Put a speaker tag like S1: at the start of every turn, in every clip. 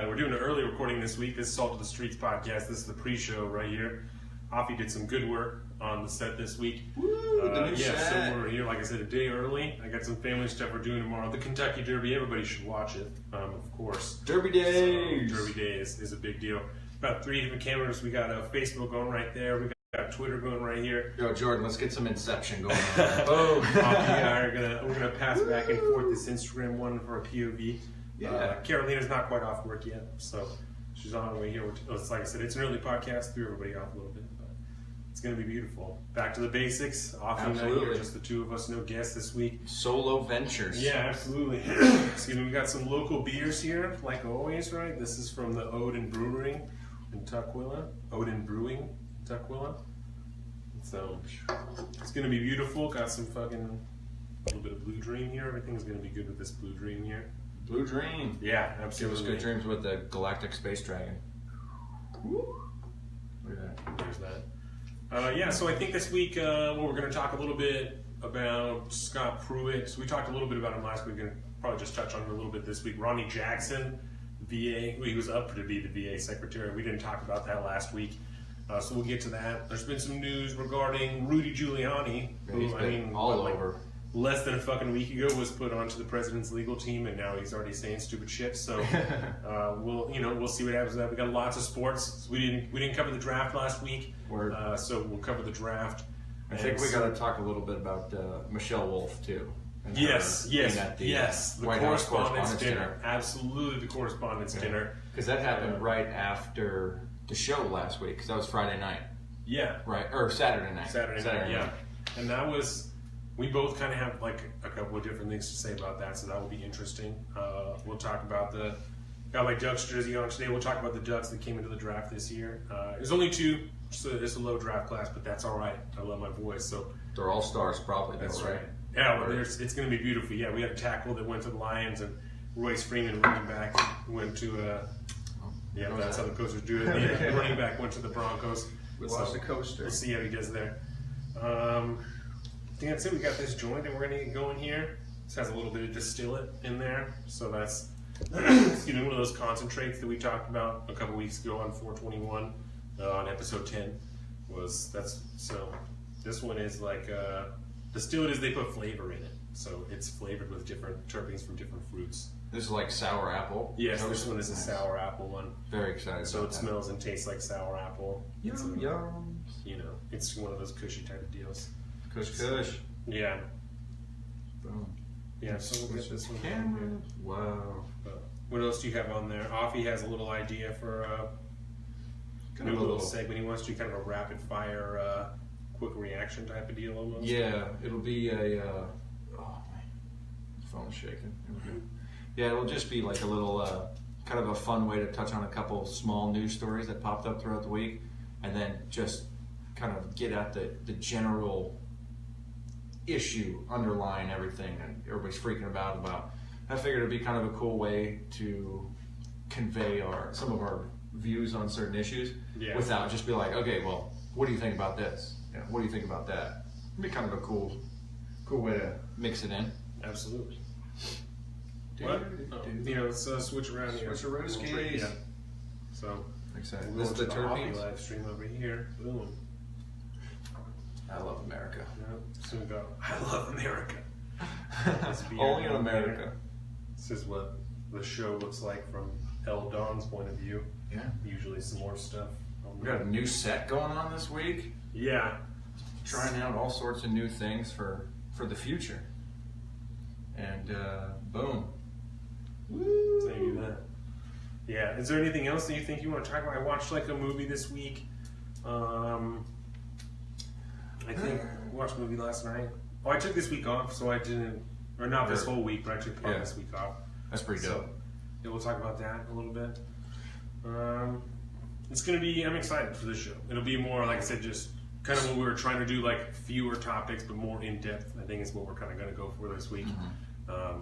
S1: we're doing an early recording this week. This is Salt of the Streets podcast. This is the pre-show right here. Offie did some good work on the set this week.
S2: Woo, the new set.
S1: So we're here, like I said, a day early. I got some family stuff we're doing tomorrow. The Kentucky Derby, everybody should watch it, of course.
S2: Derby Days.
S1: So, Derby Days is a big deal. About 3 different cameras. We got Facebook going right there. We got Twitter going right here.
S2: Yo, Jordan, let's get some Inception going on. Boom.
S1: We're gonna pass back and forth this Instagram one for a POV.
S2: Yeah.
S1: Carolina's not quite off work yet, so she's on her way here. It's like I said, it's an early podcast. Threw everybody off a little bit, but it's gonna be beautiful. Back to the basics. Offie and I here, just the two of us, no guests this week.
S2: Solo ventures.
S1: Yeah, absolutely. Excuse me. We got some local beers here, like always, right? This is from the Odin Brewing in Tukwila. Odin Brewing in Tukwila. So it's gonna be beautiful. Got some fucking a little bit of Blue Dream here. Everything's gonna be good with this Blue Dream here.
S2: Blue Dream.
S1: Yeah, absolutely.
S2: Give us good dreams with the Galactic Space Dragon. Woo. Look at that.
S1: There's that. Yeah, so I think this week we're going to talk a little bit about Scott Pruitt. So we talked a little bit about him last week. We're going to probably just touch on it a little bit this week. Ronnie Jackson, VA. He was up to be the VA secretary. We didn't talk about that last week. So we'll get to that. There's been some news regarding Rudy Giuliani, who,
S2: all over.
S1: Less than a fucking week ago was put onto the president's legal team, and now he's already saying stupid shit. So we'll see what happens with that. We got lots of sports. So we didn't cover the draft last week. So we'll cover the draft.
S2: I think we got to talk a little bit about Michelle Wolf too.
S1: Yes. The
S2: White House correspondence dinner.
S1: Absolutely, the correspondence dinner.
S2: Because that happened right after the show last week. Because that was Friday night.
S1: Yeah.
S2: Right, or Saturday night.
S1: Saturday night. Yeah. And that was. We both kind of have like a couple of different things to say about that, so that will be interesting. We'll talk about got my Ducks jersey on today. We'll talk about the Ducks that came into the draft this year. There's only 2, so it's a low draft class, but that's all right. I love my boys, so
S2: they're all stars, probably.
S1: That's right. Yeah, well, it's going to be beautiful. Yeah, we had a tackle that went to the Lions, and Royce Freeman, running back, went to. That's how the coasters do it. The running back went to the Broncos.
S2: Watch the coaster.
S1: We'll see how he does there. I think that's it. We got this joint that we're going to get going here. This has a little bit of distillate in there. So that's one of those concentrates that we talked about a couple weeks ago on 421 on episode 10. So this one is like distillate is they put flavor in it. So it's flavored with different terpenes from different fruits.
S2: This is like sour apple.
S1: Yes, this one is a sour apple one.
S2: Very excited.
S1: So it smells and tastes like sour apple.
S2: Yum.
S1: It's one of those cushy type of deals.
S2: Kush.
S1: Yeah.
S2: Boom.
S1: Yeah, so we'll get this one.
S2: Camera. Wow.
S1: What else do you have on there? Offie has a little idea for a little segment. He wants to do kind of a rapid fire, quick reaction type of deal almost.
S2: Yeah, it'll be a. Oh man, phone's shaking. Yeah, it'll just be like a little, kind of a fun way to touch on a couple small news stories that popped up throughout the week, and then just kind of get at the general issue underlying everything and everybody's freaking about. I figured it'd be kind of a cool way to convey some of our views on certain issues without just be like, okay, well, what do you think about this? What do you think about that? It'd be kind of a cool way to mix it in.
S1: Absolutely. What? Let's switch around here.
S2: Switcheroos.
S1: Yeah. So
S2: excited.
S1: This is the terpenes live stream over here. Boom.
S2: I love America.
S1: Yeah. So we go. I love America.
S2: Only in America.
S1: This is what the show looks like from El Don's point of view.
S2: Yeah.
S1: Usually some more stuff.
S2: We got a new set going on this week.
S1: Yeah.
S2: Trying out all sorts of new things for the future. And boom.
S1: Woo! So you do that. Yeah. Is there anything else that you think you want to talk about? I watched like a movie this week. I think I watched a movie last night. Oh, I took this week off, so I didn't, or not this whole week, but I took part of this week off.
S2: That's pretty dope.
S1: Yeah, we'll talk about that a little bit. It's going to be, I'm excited for this show. It'll be more, like I said, just kind of what we were trying to do, like fewer topics, but more in depth. I think is what we're kind of going to go for this week.
S2: I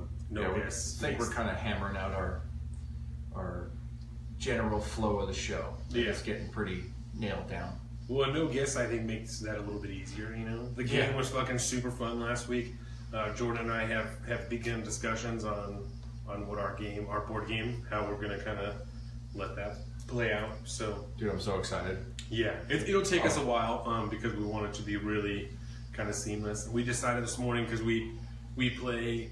S2: think we're kind of hammering out our general flow of the show. It's getting pretty nailed down.
S1: Well, no guess I think makes that a little bit easier. The game was fucking super fun last week. Jordan and I have begun discussions on what our board game, how we're gonna kind of let that play out. So,
S2: dude, I'm so excited.
S1: Yeah, it'll take us a while because we want it to be really kind of seamless. We decided this morning because we play,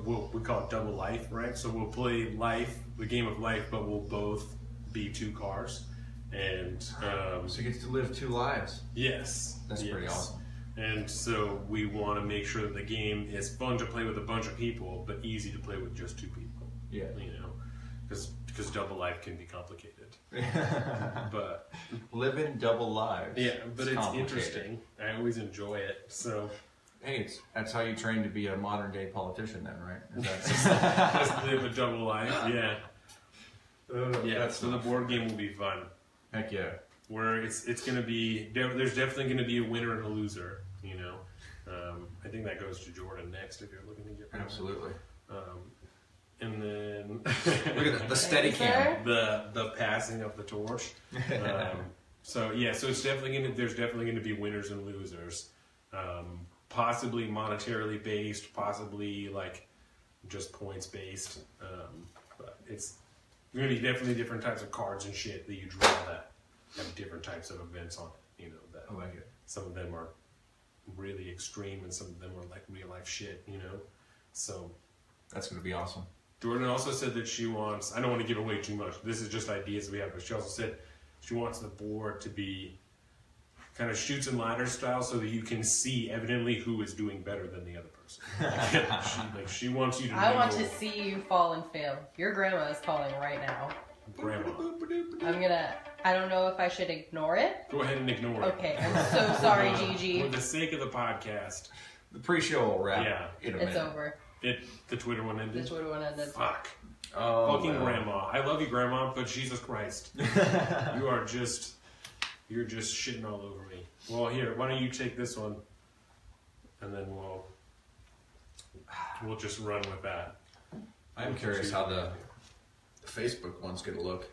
S1: we call it double life, right? So we'll play life, the game of life, but we'll both be 2 cars. And
S2: so you get to live 2 lives.
S1: Yes.
S2: That's pretty awesome.
S1: And so we want to make sure that the game is fun to play with a bunch of people, but easy to play with just 2 people.
S2: Yeah.
S1: You know, because double life can be complicated. But
S2: living double lives.
S1: Yeah, but it's interesting. I always enjoy it. So
S2: hey, that's how you train to be a modern day politician, then, right?
S1: Just live a double life. Yeah. Yeah. So the board game will be fun.
S2: Heck yeah.
S1: Where it's going to be, there's definitely going to be a winner and a loser. You know, I think that goes to Jordan next if you're looking to get.
S2: Absolutely.
S1: And then
S2: look at the steady cam,
S1: the passing of the torch. So yeah, so it's definitely there's definitely gonna be winners and losers, possibly monetarily based, possibly like just points based. But it's gonna be definitely different types of cards and shit that you draw that have different types of events on it. You know that.
S2: I like it.
S1: Some of them are really extreme, and some of them are like real life shit. You know, so
S2: that's gonna be awesome.
S1: Jordan also said that she wants, I don't want to give away too much, this is just ideas we have, but she also said she wants the board to be kind of shoots and ladders style so that you can see evidently who is doing better than the other person. She wants you to
S3: I want to see you fall and fail. Your grandma is calling right now.
S1: Grandma.
S3: I don't know if I should ignore it.
S1: Go ahead and ignore it.
S3: Okay, I'm so sorry, Gigi.
S1: For the sake of the podcast.
S2: The pre-show will wrap.
S1: Yeah.
S3: It's over.
S1: The Twitter one ended?
S3: The Twitter one ended.
S1: Fuck.
S2: Oh,
S1: fucking grandma. I love you, grandma, but Jesus Christ. You're just shitting all over me. Well, here, why don't you take this one, and then we'll just run with that.
S2: I'm curious how the Facebook one's gonna look.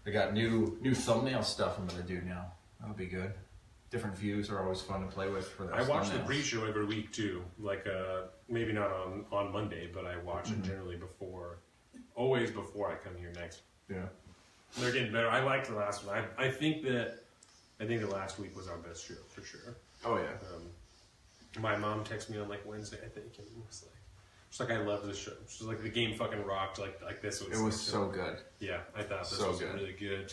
S2: They got new thumbnail stuff I'm gonna do now. That'll be good. Different views are always fun to play with for those.
S1: I watch the pre-show every week too. Like maybe not on Monday, but I watch it generally always before I come here next.
S2: Yeah.
S1: They're getting better. I liked the last one. I think the last week was our best show for sure.
S2: Oh yeah.
S1: My mom texted me on like Wednesday, I think, and was like, she's like, I love this show. She's like, the game fucking rocked. Like this was.
S2: It was so good.
S1: Yeah, I thought this was really good.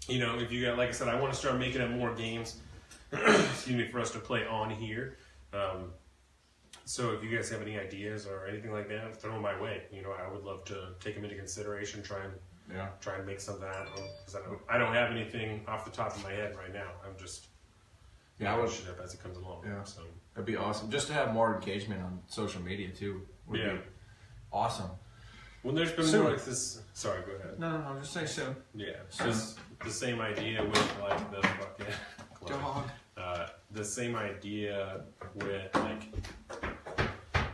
S1: You know, if you got, like I said, I want to start making up more games, excuse me, for us to play on here. So if you guys have any ideas or anything like that, throw them my way. You know, I would love to take them into consideration, try and make something happen. Because I don't have anything off the top of my head right now. I'm just making shit up as it comes along.
S2: Yeah,
S1: so
S2: that'd be awesome. Just to have more engagement on social media too would be awesome.
S1: When there's been more like this, sorry, go ahead.
S2: No, just say soon.
S1: Yeah, just the same idea with like the fucking
S2: dog.
S1: The same idea with like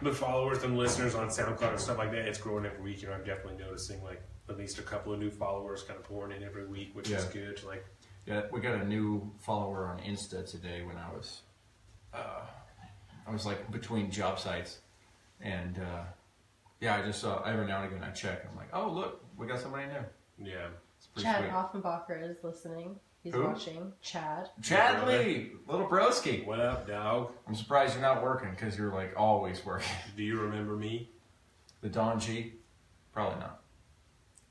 S1: the followers and listeners on SoundCloud and stuff like that. It's growing every week. You know, I'm definitely noticing like at least a couple of new followers kind of pouring in every week, which is good. Like,
S2: yeah, we got a new follower on Insta today when I was like between job sites, and I just saw every now and again I check. I'm like, oh look, we got somebody new.
S1: Yeah.
S3: Chad
S2: sweet.
S3: Offenbacher is listening. He's watching. Chad
S2: Lee, little broski.
S1: What up, dog?
S2: I'm surprised you're not working because you're like always working.
S1: Do you remember me?
S2: The Don G? Probably not.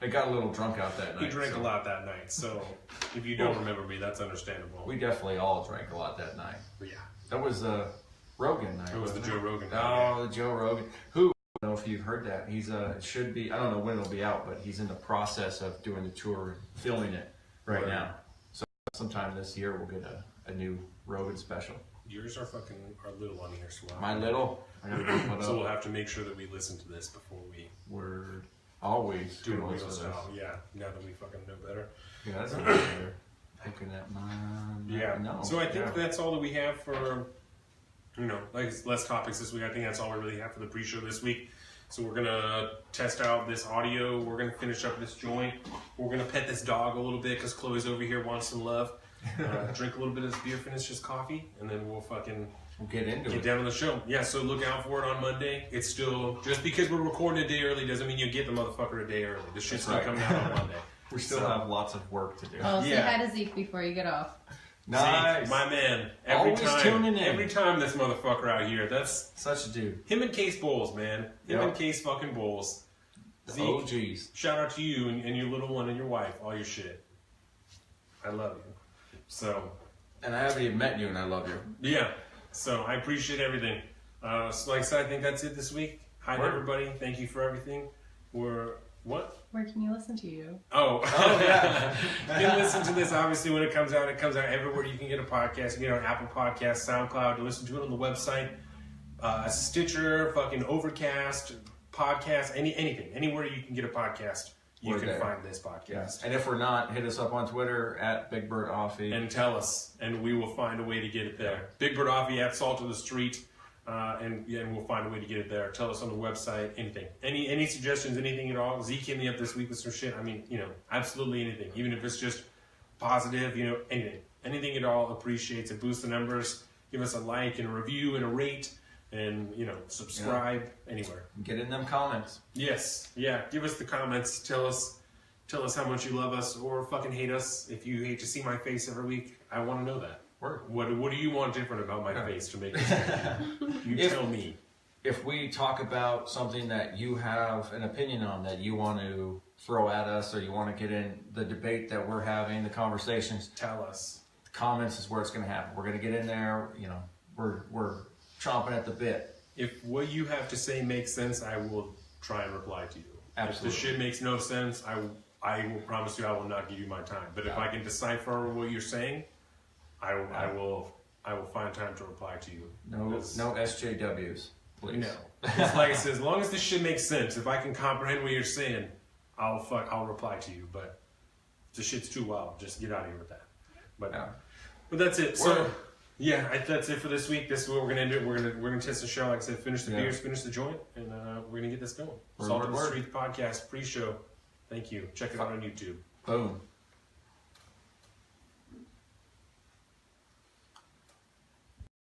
S2: I got a little drunk out that night.
S1: He drank a lot that night, so if you don't remember me, that's understandable.
S2: We definitely all drank a lot that night.
S1: But yeah.
S2: That was the Rogan night.
S1: It was the Joe Rogan night.
S2: Oh, the Joe Rogan. Who? I don't know if you've heard that. He's should be, I don't know when it'll be out, but he's in the process of doing the tour, filming it right now. So sometime this year we'll get a new Rogan special.
S1: Yours are little on here, so
S2: My little? I gotta go put up.
S1: So we'll have to make sure that we listen to this before we
S2: always
S1: do it real style. Yeah, now that we fucking know better.
S2: Yeah, that's a bit better. Looking at mine.
S1: Yeah.
S2: No.
S1: So I think that's all that we have for, like less topics this week. I think that's all we really have for the pre-show this week. So we're gonna test out this audio. We're gonna finish up this joint. We're gonna pet this dog a little bit because Chloe's over here wants some love. Drink a little bit of this beer, finish this coffee, and then we'll
S2: we'll get into
S1: Get
S2: it.
S1: down on the show. Yeah, so look out for it on Monday. It's still, just because we're recording a day early doesn't mean you get the motherfucker a day early. The shit's still coming out on Monday.
S2: We still have lots of work to do.
S3: Oh, say
S1: Yeah.
S3: hi to Zeke before you get off.
S2: Nice.
S1: Zeke, my man.
S2: Always tuning in.
S1: Every time this motherfucker out here. That's
S2: Such a dude.
S1: him and Case Bowles, man. Him
S2: Yep.
S1: and Case fucking Bowles.
S2: The
S1: Zeke,
S2: OGs.
S1: shout out to you and your little one and your wife. All your shit. I love you. So,
S2: And I haven't even met you, and I love you.
S1: yeah. So I appreciate everything. So like I said, I think that's it this week. Hi to
S2: Word.
S1: everybody. Thank you for everything. What?
S3: Where can you listen to you?
S1: Oh,
S2: yeah.
S1: You can listen to this obviously when it comes out. It comes out everywhere you can get a podcast. You can get it on Apple Podcasts, SoundCloud. You listen to it on the website, Stitcher, fucking Overcast, podcast, anything, anywhere you can get a podcast. You
S2: We're
S1: can
S2: there.
S1: find this podcast.
S2: And if we're not, hit us up on Twitter at Big Bird Offie.
S1: And tell us, and we will find a way to get it there. Big Bird Offie at Salt of the Street, and we'll find a way to get it there. Tell us on the website, anything. Any suggestions, anything at all. Zeke hit me up this week with some shit. I mean, absolutely anything. Even if it's just positive, anything. Anything at all appreciates it. Boost the numbers. Give us a like and a review and a rate. And, subscribe anywhere.
S2: Get in them comments.
S1: Yes. Yeah. Give us the comments. Tell us how much you love us or fucking hate us. If you hate to see my face every week, I want to know that.
S2: Word.
S1: What do you want different about my face to make this? You tell me.
S2: If we talk about something that you have an opinion on that you want to throw at us, or you want to get in the debate that we're having, the conversations,
S1: Tell us.
S2: the comments is where it's going to happen. We're going to get in there. We're chomping at the bit.
S1: If what you have to say makes sense, I will try and reply to you.
S2: Absolutely.
S1: If the shit makes no sense, I will promise you I will not give you my time. But if I can decipher what you're saying, I will find time to reply to you.
S2: No SJWs, please.
S1: No. It's like I said, as long as this shit makes sense, if I can comprehend what you're saying, I'll reply to you. But if the shit's too wild, just get out of here with that. But that's it. So yeah, that's it for this week. This is what we're gonna do. We're gonna test the show. Like I said, finish the beers, finish the joint, and we're gonna get this going. Salt of the Street podcast pre-show. Thank you. Check it out on YouTube.
S2: Boom.